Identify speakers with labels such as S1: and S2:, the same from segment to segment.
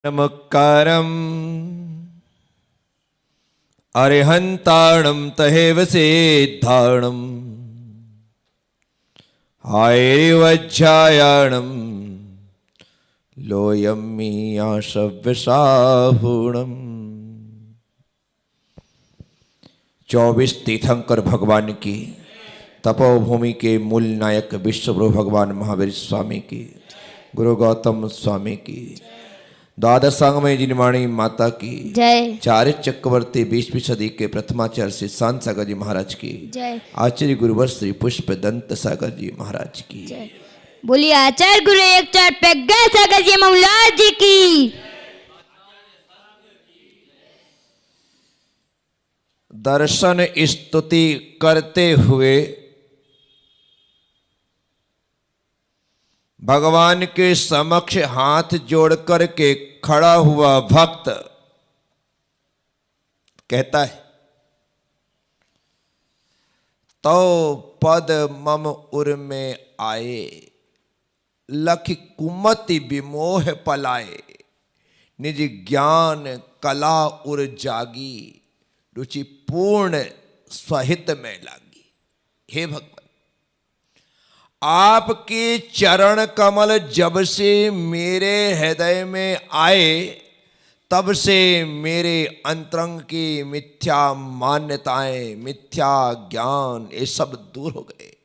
S1: नमस्कारम अरिहंताणं तहेव सिद्धाणं हायरिवज्जायाणं लोयमीयाशव्यसाहुणम्। 24 तीर्थंकर भगवान की, तपोभूमि के मूल नायक विश्वप्रभु भगवान महावीर स्वामी की, गुरु गौतम स्वामी की, द्वादशांग में जिनवाणी माता की
S2: जय।
S1: चार्य चक्रवर्ती 20वीं सदी के प्रथमाचार्य श्री शांत सागर जी महाराज की
S2: जय।
S1: आचार्य गुरुवर श्री पुष्प दंत सागर जी महाराज की
S2: जय। बोलिए आचार्य गुरु एक चार पेग्गा सागर जी महाराज जी की।
S1: दर्शन स्तुति करते हुए भगवान के समक्ष हाथ जोड़कर के खड़ा हुआ भक्त कहता है, तो पद मम उर में आए, लख कुमति विमोह पलाए, निज ज्ञान कला उर जागी, रुचि पूर्ण सहित में लागी। हे भगवान, आपके चरण कमल जब से मेरे हृदय में आए, तब से मेरे अंतरंग की मिथ्या मान्यताएं, मिथ्या ज्ञान ये सब दूर हो गए।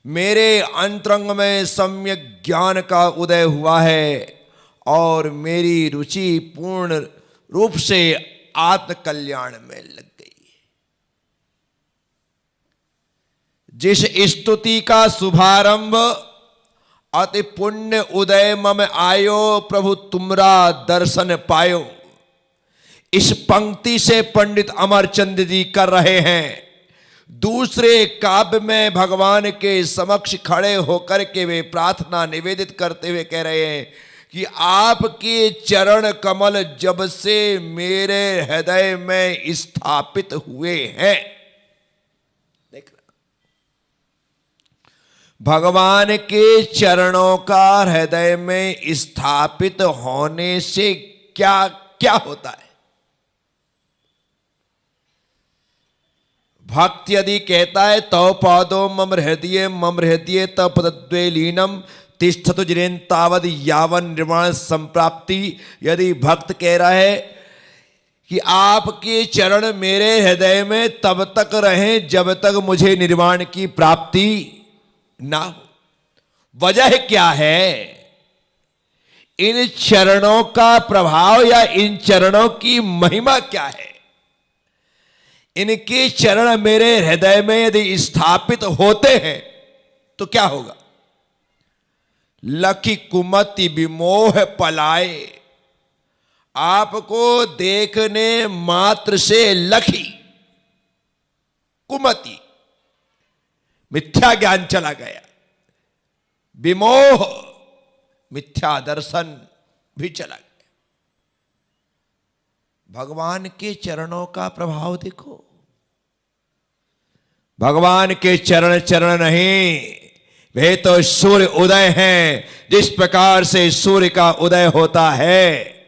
S1: मेरे अंतरंग में सम्यक ज्ञान का उदय हुआ है और मेरी रुचि पूर्ण रूप से आत्म कल्याण में लग गई। जिस स्तुति का शुभारंभ अति पुण्य उदय मम आयो, प्रभु तुमरा दर्शन पायो, इस पंक्ति से पंडित अमरचंद जी कर रहे हैं। दूसरे काव्य में भगवान के समक्ष खड़े होकर के वे प्रार्थना निवेदित करते हुए कह रहे हैं कि आपके चरण कमल जब से मेरे हृदय में स्थापित हुए हैं। भगवान के चरणों का हृदय में स्थापित होने से क्या क्या होता है? भक्त यदि कहता है तो पादो मम हृदय तपद्वे लीनम तिष्ठतु जिरेन तावद यावन निर्माण संप्राप्ति। यदि भक्त कह रहा है कि आपके चरण मेरे हृदय में तब तक रहें जब तक मुझे निर्वाण की प्राप्ति ना हो। वजह क्या है? इन चरणों का प्रभाव या इन चरणों की महिमा क्या है? इनके चरण मेरे हृदय में यदि स्थापित होते हैं तो क्या होगा? लखी कुमति विमोह पलाए, आपको देखने मात्र से लखी कुमति मिथ्या ज्ञान चला गया, विमोह मिथ्या दर्शन भी चला गया। भगवान के चरणों का प्रभाव देखो। भगवान के चरण चरण नहीं, वे तो सूर्य उदय हैं। जिस प्रकार से सूर्य का उदय होता है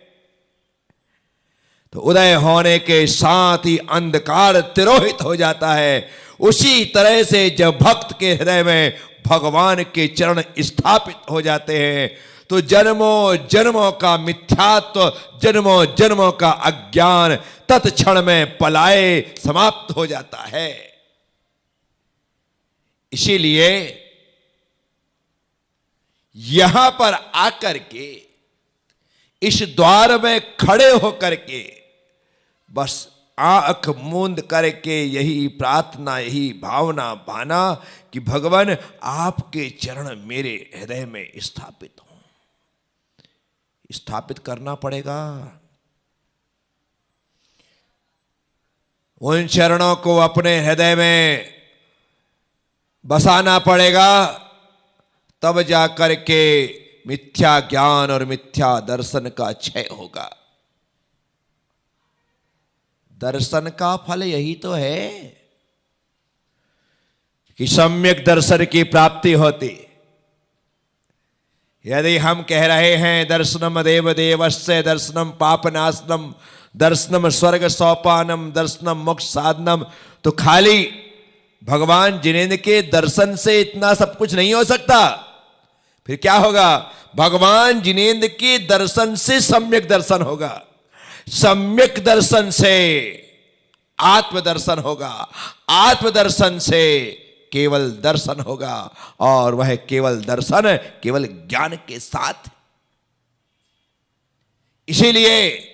S1: तो उदय होने के साथ ही अंधकार तिरोहित हो जाता है, उसी तरह से जब भक्त के हृदय में भगवान के चरण स्थापित हो जाते हैं तो जन्मों जन्मों का मिथ्यात्व, जन्मों जन्मों का अज्ञान तत्क्षण में पलाए समाप्त हो जाता है। इसीलिए यहां पर आकर के इस द्वार में खड़े होकर के बस आंख मूंद करके यही प्रार्थना, यही भावना भाना कि भगवान आपके चरण मेरे हृदय में स्थापित हो। स्थापित करना पड़ेगा। उन चरणों को अपने हृदय में बसाना पड़ेगा, तब जाकर के मिथ्या ज्ञान और मिथ्या दर्शन का क्षय होगा। दर्शन का फल यही तो है कि सम्यक दर्शन की प्राप्ति होती। यदि हम कह रहे हैं दर्शनम देव देवस्य दर्शनम पापनाशनम दर्शनम स्वर्ग सोपानम दर्शनम मोक्ष साधनम, तो खाली भगवान जिनेंद्र के दर्शन से इतना सब कुछ नहीं हो सकता। फिर क्या होगा? भगवान जिनेंद्र के दर्शन से सम्यक दर्शन होगा, सम्यक दर्शन से आत्मदर्शन होगा, आत्मदर्शन से केवल दर्शन होगा, और वह केवल दर्शन केवल ज्ञान के साथ। इसीलिए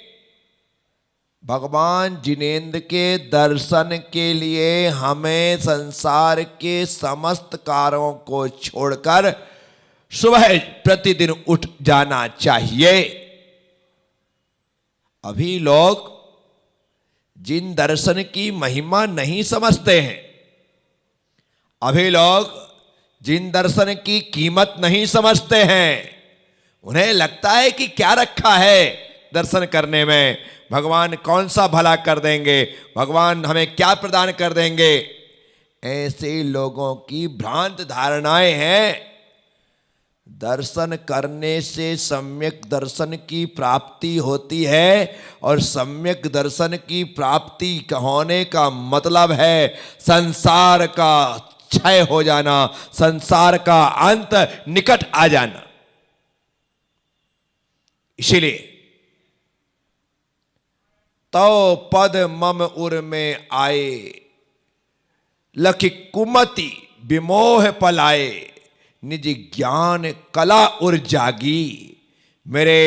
S1: भगवान जिनेंद्र के दर्शन के लिए हमें संसार के समस्त कार्यों को छोड़कर सुबह प्रतिदिन उठ जाना चाहिए। अभी लोग जिन दर्शन की महिमा नहीं समझते हैं, अभी लोग जिन दर्शन की कीमत नहीं समझते हैं, उन्हें लगता है कि क्या रखा है दर्शन करने में, भगवान कौन सा भला कर देंगे, भगवान हमें क्या प्रदान कर देंगे। ऐसे लोगों की भ्रांत धारणाएं हैं। दर्शन करने से सम्यक दर्शन की प्राप्ति होती है, और सम्यक दर्शन की प्राप्ति होने का मतलब है संसार का क्षय हो जाना, संसार का अंत निकट आ जाना। इसीलिए तो पद मम उर में आए, लखि कुमति विमोह पलाए, निज ज्ञान कला उर जागी। मेरे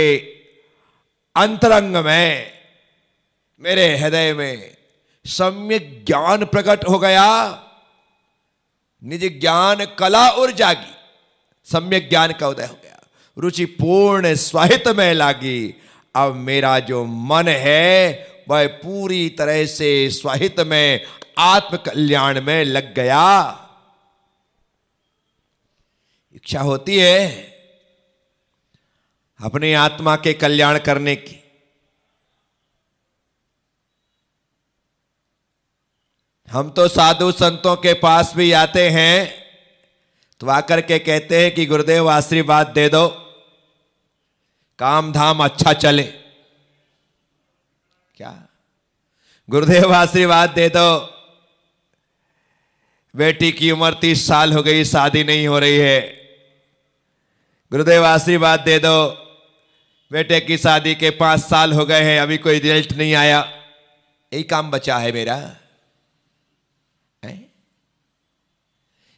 S1: अंतरंग में, मेरे हृदय में सम्यक ज्ञान प्रकट हो गया, निज ज्ञान कला उर जागी, सम्यक ज्ञान का उदय हो गया, रुचि पूर्ण स्वाहित में लागी। अब मेरा जो मन है वह पूरी तरह से स्वाहित में आत्म कल्याण में लग गया। इच्छा होती है अपनी आत्मा के कल्याण करने की, हम तो साधु संतों के पास भी आते हैं तो आकर के कहते हैं कि गुरुदेव आशीर्वाद दे दो, काम धाम अच्छा चले। क्या गुरुदेव आशीर्वाद दे दो, बेटी की उम्र 30 साल हो गई, शादी नहीं हो रही है। गुरुदेव आशीर्वाद दे दो, बेटे की शादी के 5 साल हो गए हैं, अभी कोई रिजल्ट नहीं आया। यही काम बचा है मेरा।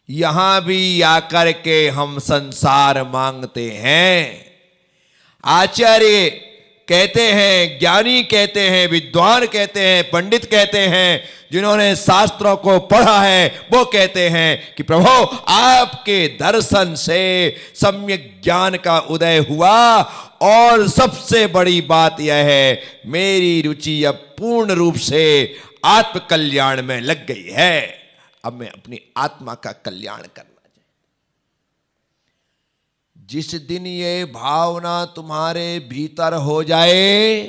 S1: यहां भी आकर के हम संसार मांगते हैं। आचार्य कहते हैं, ज्ञानी कहते हैं, विद्वान कहते हैं, पंडित कहते हैं, जिन्होंने शास्त्रों को पढ़ा है, वो कहते हैं कि प्रभु आपके दर्शन से सम्यक ज्ञान का उदय हुआ, और सबसे बड़ी बात यह है मेरी रुचि अब पूर्ण रूप से आत्म कल्याण में लग गई है। अब मैं अपनी आत्मा का कल्याण करना चाहिए। जिस दिन ये भावना तुम्हारे भीतर हो जाए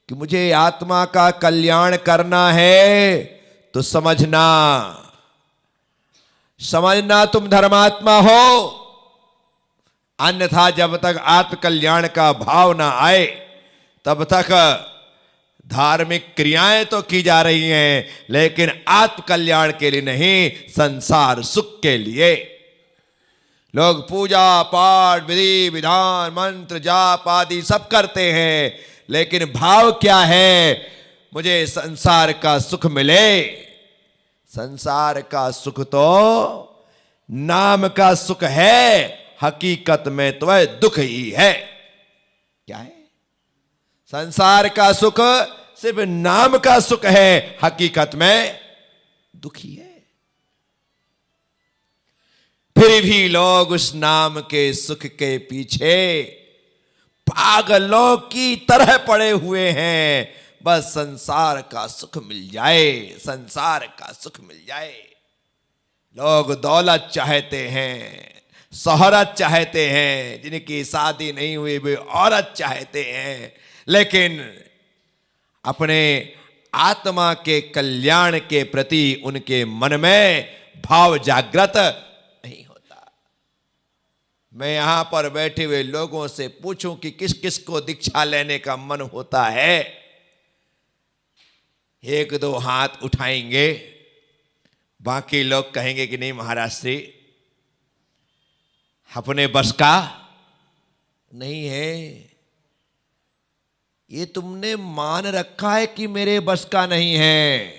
S1: कि मुझे आत्मा का कल्याण करना है, तो समझना तुम धर्मात्मा हो। अन्यथा जब तक आत्म कल्याण का भाव ना आए तब तक धार्मिक क्रियाएं तो की जा रही हैं, लेकिन आत्म कल्याण के लिए नहीं, संसार सुख के लिए। लोग पूजा पाठ विधि विधान मंत्र जाप आदि सब करते हैं, लेकिन भाव क्या है? मुझे संसार का सुख मिले। संसार का सुख तो नाम का सुख है, हकीकत में तो वह दुख ही है। क्या है? संसार का सुख सिर्फ नाम का सुख है, हकीकत में दुखी है। फिर भी लोग उस नाम के सुख के पीछे पागलों की तरह पड़े हुए हैं। बस संसार का सुख मिल जाए, संसार का सुख मिल जाए। लोग दौलत चाहते हैं, शोहरत चाहते हैं, जिनकी शादी नहीं हुई वे औरत चाहते हैं, लेकिन अपने आत्मा के कल्याण के प्रति उनके मन में भाव जागृत नहीं होता। मैं यहां पर बैठे हुए लोगों से पूछूं कि किस किस को दीक्षा लेने का मन होता है, एक दो हाथ उठाएंगे, बाकी लोग कहेंगे कि नहीं महाराज श्री अपने बस का नहीं है। ये तुमने मान रखा है कि मेरे बस का नहीं है।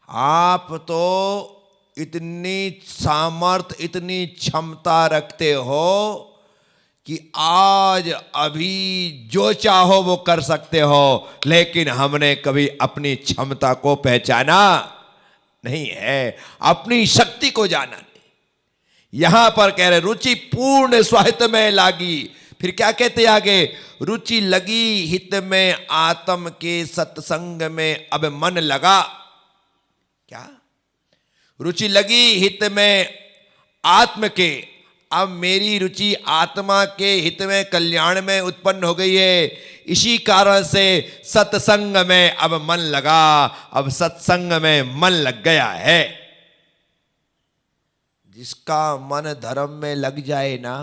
S1: आप तो इतनी सामर्थ, इतनी क्षमता रखते हो कि आज अभी जो चाहो वो कर सकते हो, लेकिन हमने कभी अपनी क्षमता को पहचाना नहीं है, अपनी शक्ति को जाना नहीं। यहां पर कह रहे रुचि पूर्ण स्वाहित में लागी। फिर क्या कहते आगे, रुचि लगी हित में आत्म के सत्संग में अब मन लगा। क्या रुचि लगी हित में आत्म के, अब मेरी रुचि आत्मा के हित में कल्याण में उत्पन्न हो गई है। इसी कारण से सत्संग में अब मन लगा, अब सत्संग में मन लग गया है। जिसका मन धर्म में लग जाए ना,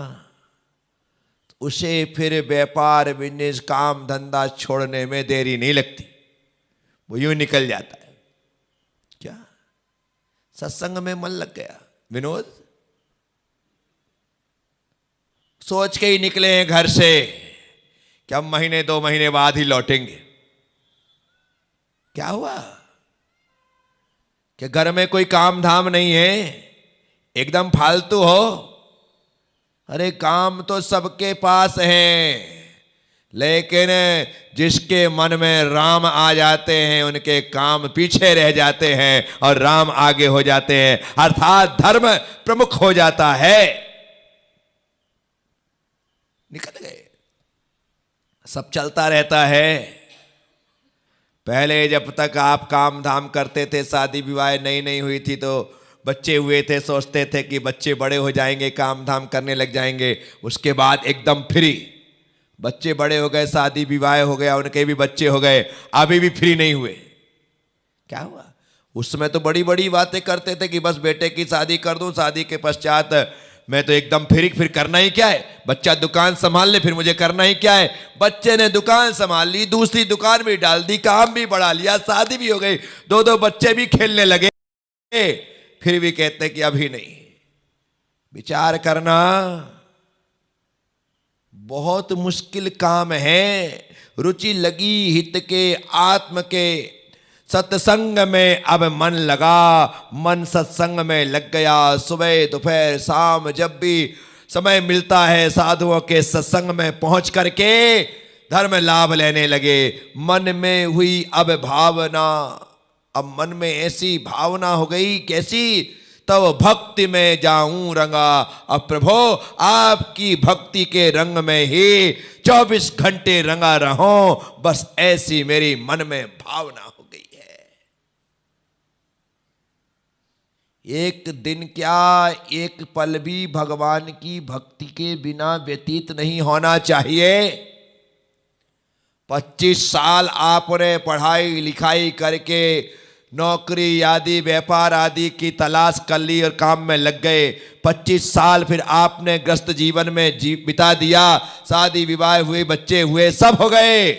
S1: उसे फिर व्यापार बिजनेस काम धंधा छोड़ने में देरी नहीं लगती, वो यूं निकल जाता है। क्या सत्संग में मन लग गया? विनोद सोच के ही निकले हैं घर से कि हम महीने 2 महीने बाद ही लौटेंगे। क्या हुआ कि घर में कोई काम धाम नहीं है, एकदम फालतू हो? अरे काम तो सबके पास है, लेकिन जिसके मन में राम आ जाते हैं उनके काम पीछे रह जाते हैं और राम आगे हो जाते हैं, अर्थात धर्म प्रमुख हो जाता है। निकल गए, सब चलता रहता है। पहले जब तक आप काम धाम करते थे, शादी विवाह नई नई हुई थी तो बच्चे हुए थे, सोचते थे कि बच्चे बड़े हो जाएंगे काम धाम करने लग जाएंगे, उसके बाद एकदम फ्री। बच्चे बड़े हो गए, शादी विवाह हो गया, उनके भी बच्चे हो गए, अभी भी फ्री नहीं हुए। क्या हुआ? उस समय तो बड़ी बड़ी बातें करते थे कि बस बेटे की शादी कर दूं, शादी के पश्चात मैं तो एकदम फ्री, फिर करना ही क्या है, बच्चा दुकान संभाल ले, फिर मुझे करना ही क्या है। बच्चे ने दुकान संभाल ली, दूसरी दुकान भी डाल दी, काम भी बढ़ा लिया, शादी भी हो गई, 2-2 बच्चे भी खेलने लगे, फिर भी कहते कि अभी नहीं। विचार करना बहुत मुश्किल काम है। रुचि लगी हित के आत्म के सत्संग में अब मन लगा, मन सत्संग में लग गया। सुबह दोपहर शाम जब भी समय मिलता है साधुओं के सत्संग में पहुंच करके धर्म लाभ लेने लगे। मन में हुई अब भावना, अब मन में ऐसी भावना हो गई, कैसी? तब भक्ति में जाऊं रंगा। अब प्रभो आपकी भक्ति के रंग में ही 24 घंटे रंगा रहूं, बस ऐसी मेरी मन में भावना हो गई है। एक दिन क्या, एक पल भी भगवान की भक्ति के बिना व्यतीत नहीं होना चाहिए। 25 साल आपने पढ़ाई लिखाई करके नौकरी आदि व्यापार आदि की तलाश कर ली और काम में लग गए। 25 साल फिर आपने ग्रस्त जीवन में बिता दिया, शादी विवाह हुए, बच्चे हुए, सब हो गए।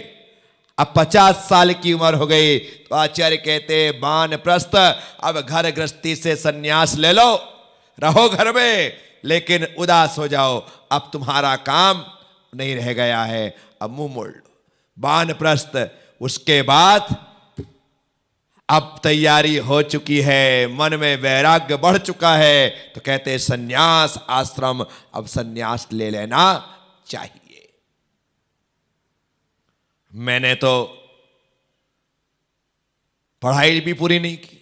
S1: अब 50 साल की उम्र हो गई तो आचार्य कहते वानप्रस्थ, अब घर गृहस्थी से संन्यास ले लो, रहो घर में लेकिन उदास हो जाओ, अब तुम्हारा काम नहीं रह गया है, अब मुंह मोड़ लो। वानप्रस्थ, उसके बाद अब तैयारी हो चुकी है, मन में वैराग्य बढ़ चुका है, तो कहते सन्यास आश्रम, अब सन्यास ले लेना चाहिए। मैंने तो पढ़ाई भी पूरी नहीं की,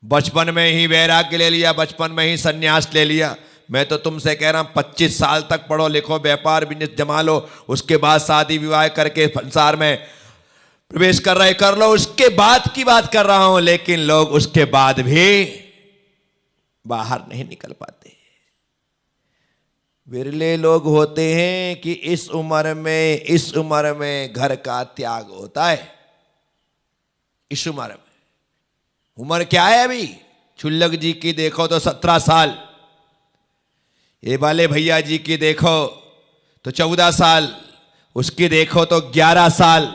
S1: बचपन में ही वैराग्य ले लिया, बचपन में ही सन्यास ले लिया। मैं तो तुमसे कह रहा हूं 25 साल तक पढ़ो लिखो, व्यापार बिजनेस जमा लो, उसके बाद शादी विवाह करके संसार में प्रवेश कर रहे कर लो, उसके बाद की बात कर रहा हूं। लेकिन लोग उसके बाद भी बाहर नहीं निकल पाते। विरले लोग होते हैं कि इस उम्र में घर का त्याग होता है। इस उम्र में, उम्र क्या है अभी? छुल्लक जी की देखो तो 17 साल, ये वाले भैया जी की देखो तो 14 साल, उसकी देखो तो 11 साल।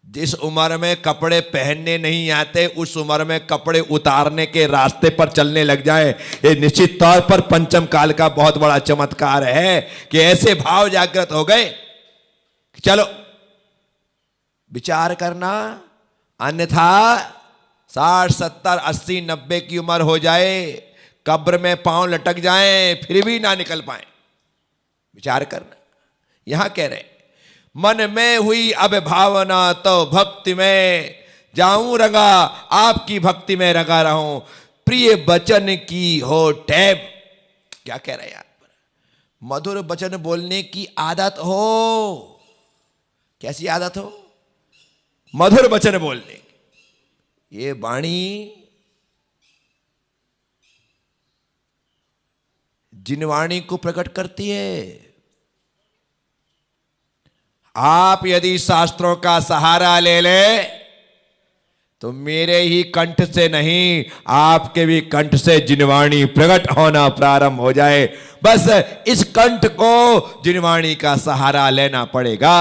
S1: जिस उम्र में कपड़े पहनने नहीं आते उस उम्र में कपड़े उतारने के रास्ते पर चलने लग जाए, ये निश्चित तौर पर पंचम काल का बहुत बड़ा चमत्कार है कि ऐसे भाव जागृत हो गए। चलो विचार करना, अन्यथा 60, 70, 80, 90 की उम्र हो जाए, कब्र में पांव लटक जाएं, फिर भी ना निकल पाए। विचार करना। यहां कह रहे मन में हुई अब भावना तो भक्ति में जाऊं रंगा, आपकी भक्ति में रंगा रहूं, प्रिय वचन की हो टैब। क्या कह रहे हैं आप? मधुर वचन बोलने की आदत हो। कैसी आदत हो? मधुर वचन बोलने। ये वाणी जिन वाणी को प्रकट करती है। आप यदि शास्त्रों का सहारा ले ले तो मेरे ही कंठ से नहीं, आपके भी कंठ से जिनवाणी प्रकट होना प्रारंभ हो जाए। बस इस कंठ को जिनवाणी का सहारा लेना पड़ेगा।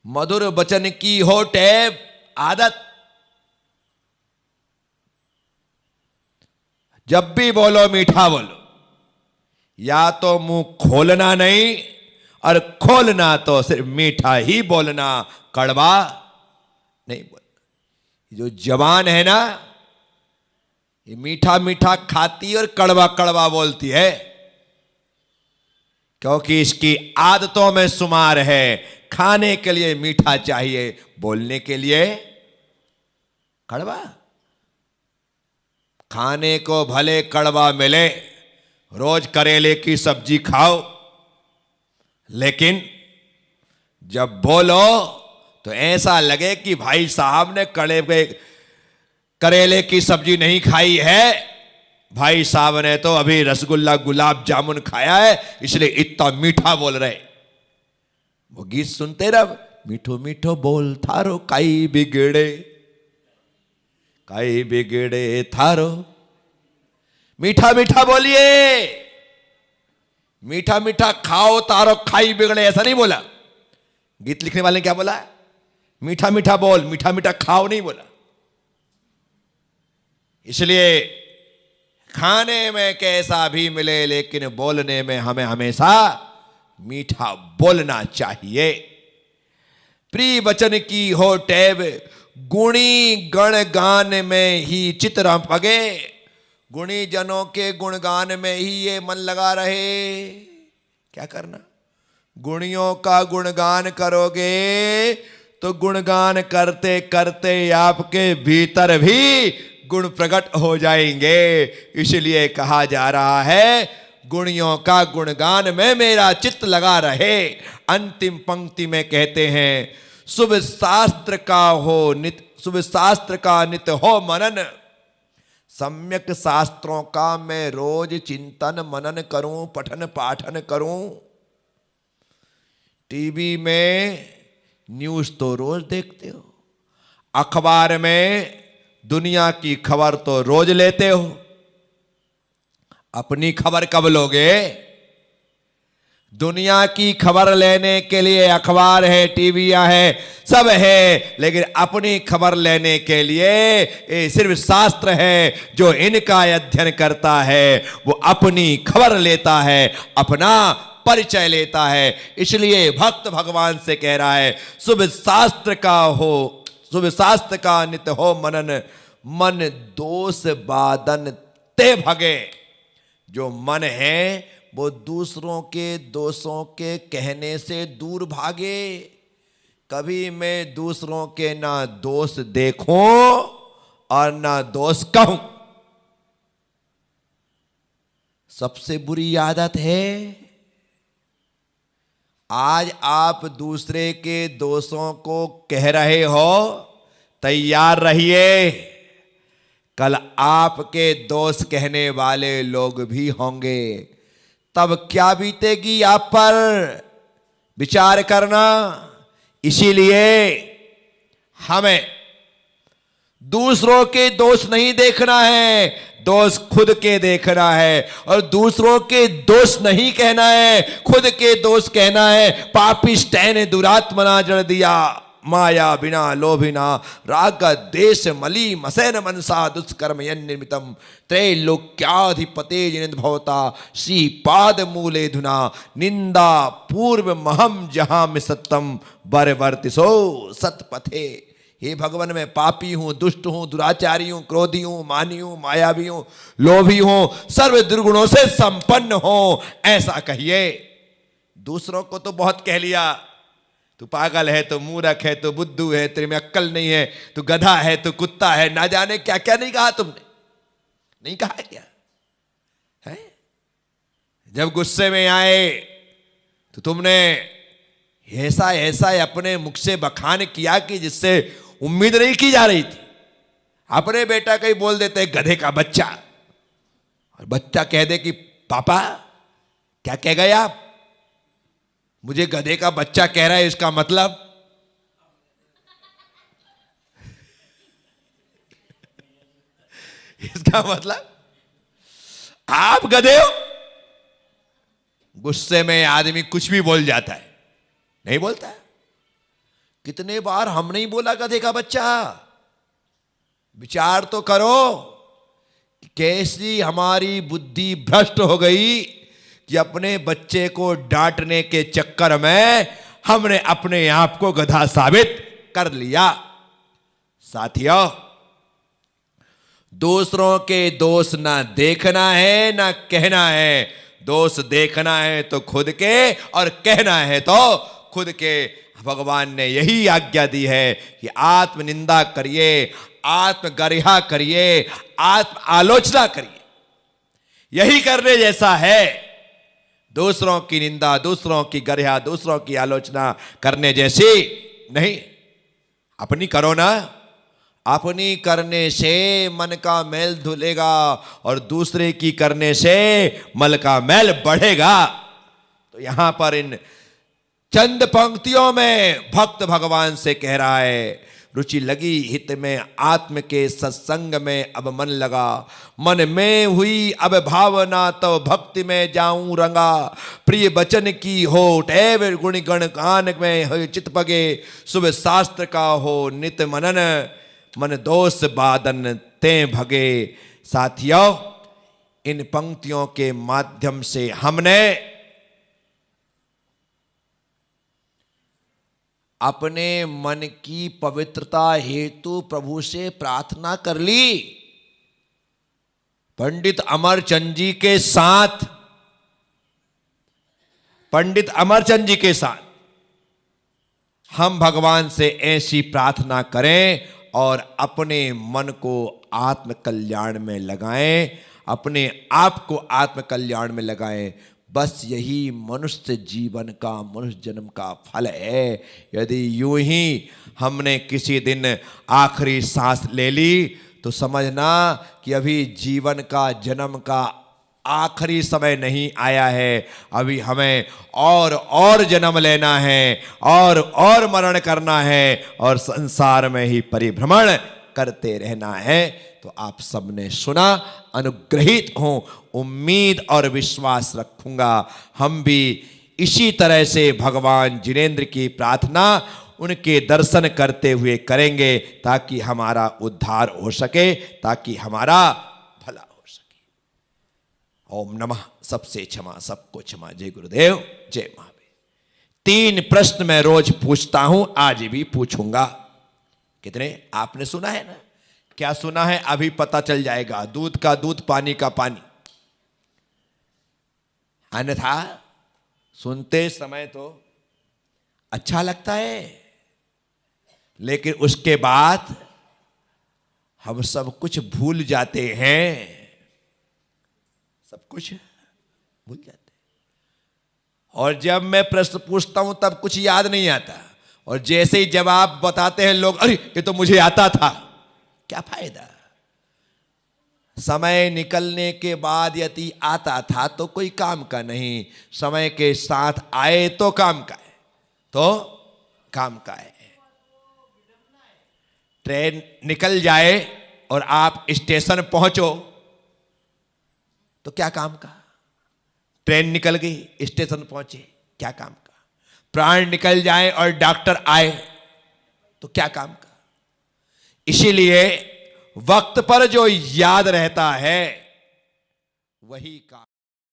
S1: मधुर वचन की हो टैब, आदत। जब भी बोलो मीठा बोलो, या तो मुंह खोलना नहीं और खोलना तो सिर्फ मीठा ही बोलना, कड़वा नहीं बोलना। जो जवान है ना, ये मीठा मीठा खाती और कड़वा कड़वा बोलती है, क्योंकि इसकी आदतों में शुमार है। खाने के लिए मीठा चाहिए, बोलने के लिए कड़वा। खाने को भले कड़वा मिले, रोज करेले की सब्जी खाओ, लेकिन जब बोलो तो ऐसा लगे कि भाई साहब ने करेले की सब्जी नहीं खाई है, भाई साहब ने तो अभी रसगुल्ला गुलाब जामुन खाया है, इसलिए इतना मीठा बोल रहे। वो गीत सुनते रहो, मीठो मीठो बोल थारो काई बिगड़े थारो। मीठा मीठा बोलिए, मीठा मीठा खाओ तारो खाई बिगड़े, ऐसा नहीं बोला। गीत लिखने वाले ने क्या बोला? मीठा मीठा बोल, मीठा मीठा खाओ नहीं बोला। इसलिए खाने में कैसा भी मिले, लेकिन बोलने में हमें हमेशा मीठा बोलना चाहिए। प्रिय वचन की हो टैब, गुणी गण गान में ही चित्र पगे। गुणी जनों के गुणगान में ही ये मन लगा रहे। क्या करना? गुणियों का गुणगान करोगे तो गुणगान करते करते आपके भीतर भी गुण प्रकट हो जाएंगे। इसलिए कहा जा रहा है, गुणियों का गुणगान में मेरा चित्त लगा रहे। अंतिम पंक्ति में कहते हैं, शुभ शास्त्र का नित हो मनन। सम्यक शास्त्रों का मैं रोज चिंतन मनन करूं, पठन पाठन करूं। टीवी में न्यूज तो रोज देखते हो, अखबार में दुनिया की खबर तो रोज लेते हो, अपनी खबर कब लोगे? दुनिया की खबर लेने के लिए अखबार है, टीवियां है, सब है, लेकिन अपनी खबर लेने के लिए ये सिर्फ शास्त्र है। जो इनका अध्ययन करता है वो अपनी खबर लेता है, अपना परिचय लेता है। इसलिए भक्त भगवान से कह रहा है, शुभ शास्त्र का नित हो मनन, मन दोष बादन ते भगे। जो मन है वो दूसरों के दोषों के कहने से दूर भागे। कभी मैं दूसरों के ना दोष देखूं और ना दोष कहूं। सबसे बुरी आदत है, आज आप दूसरे के दोषों को कह रहे हो, तैयार रहिए, कल आपके दोष कहने वाले लोग भी होंगे। तब क्या बीतेगी आप पर, विचार करना। इसीलिए हमें दूसरों के दोष नहीं देखना है, दोष खुद के देखना है। और दूसरों के दोष नहीं कहना है, खुद के दोष कहना है। पापिष्टैन दुरात्मना जड़ दिया, माया बिना लोभिना राग देश मली मसैन मनसा दुष्कर्म निर्मितम त्रैलोक्याधिपते जिनित भवता श्री पाद मूले धुना निंदा पूर्व महम जहां में सत्यम बरवर्तिसो सतपथे। हे भगवान, मैं पापी हूं, दुष्ट हूं, दुराचारी हूं, क्रोधी हूं, मानी हूं, मायावी हूं, लोभी हूं, सर्व दुर्गुणों से संपन्न हूं, ऐसा कहिए। दूसरों को तो बहुत कह लिया, तू पागल है, तो मूर्ख है, तो बुद्धू है, तेरे में अक्ल नहीं है, तू गधा है, तू कुत्ता है, ना जाने क्या क्या नहीं कहा तुमने। नहीं कहा क्या है? जब गुस्से में आए तो तुमने ऐसा ऐसा अपने मुख से बखान किया कि जिससे उम्मीद नहीं की जा रही थी। अपने बेटा कहीं बोल देते गधे का बच्चा, और बच्चा कह दे कि पापा क्या कह गए आप, मुझे गधे का बच्चा कह रहा है, इसका मतलब इसका मतलब आप गधे हो। गुस्से में आदमी कुछ भी बोल जाता है, नहीं बोलता। कितने बार हम नहीं बोला गधे का बच्चा। विचार तो करो कि कैसी हमारी बुद्धि भ्रष्ट हो गई कि अपने बच्चे को डांटने के चक्कर में हमने अपने आप को गधा साबित कर लिया। साथियों, दूसरों के दोष ना देखना है ना कहना है। दोष देखना है तो खुद के, और कहना है तो खुद के। भगवान ने यही आज्ञा दी है कि आत्म निंदा करिए, आत्म गरिहा करिए, आत्म आलोचना करिए। यही करने जैसा है। दूसरों की निंदा, दूसरों की गरिहा, दूसरों की आलोचना करने जैसी नहीं। अपनी करो ना। अपनी करने से मन का मैल धुलेगा और दूसरे की करने से मल का मैल बढ़ेगा। तो यहां पर इन चंद पंक्तियों में भक्त भगवान से कह रहा है, रुचि लगी हित में आत्म के सत्संग में अब मन लगा, मन में हुई अब भावना तो भक्ति में जाऊं रंगा, प्रिय बचन की होठ एवं गुण गण कान में हो चित पगे, सुबह शास्त्र का हो नित मनन, मन दोष बादन ते भगे। साथियों, इन पंक्तियों के माध्यम से हमने अपने मन की पवित्रता हेतु प्रभु से प्रार्थना कर ली। पंडित अमरचंद जी के साथ, पंडित अमरचंद जी के साथ हम भगवान से ऐसी प्रार्थना करें और अपने मन को आत्म कल्याण में लगाएं, अपने आप को आत्म कल्याण में लगाएं। बस यही मनुष्य जीवन का, मनुष्य जन्म का फल है। यदि यूं ही हमने किसी दिन आखिरी सांस ले ली तो समझना कि अभी जीवन का, जन्म का आखिरी समय नहीं आया है। अभी हमें और जन्म लेना है, और मरण करना है, और संसार में ही परिभ्रमण करते रहना है। तो आप सबने सुना, अनुग्रहित हूं, उम्मीद और विश्वास रखूंगा हम भी इसी तरह से भगवान जिनेंद्र की प्रार्थना उनके दर्शन करते हुए करेंगे, ताकि हमारा उद्धार हो सके, ताकि हमारा भला हो सके। ओम नमः। सबसे क्षमा, सबको क्षमा। जय गुरुदेव, जय महावीर। 3 प्रश्न मैं रोज पूछता हूं, आज भी पूछूंगा। कितने आपने सुना है ना? क्या सुना है अभी पता चल जाएगा। दूध का दूध, पानी का पानी। अन्यथा सुनते समय तो अच्छा लगता है, लेकिन उसके बाद हम सब कुछ भूल जाते हैं। सब कुछ भूल जाते हैं। और जब मैं प्रश्न पूछता हूं तब कुछ याद नहीं आता, और जैसे ही जवाब बताते हैं लोग, अरे ये तो मुझे आता था। क्या फायदा? समय निकलने के बाद यदि आता था तो कोई काम का नहीं, समय के साथ आए तो काम का है, तो काम का है। ट्रेन निकल जाए और आप स्टेशन पहुंचो तो क्या काम का? ट्रेन निकल गई, स्टेशन पहुंचे, क्या काम का? प्राण निकल जाए और डॉक्टर आए तो क्या काम का? इसीलिए वक्त पर जो याद रहता है वही काम।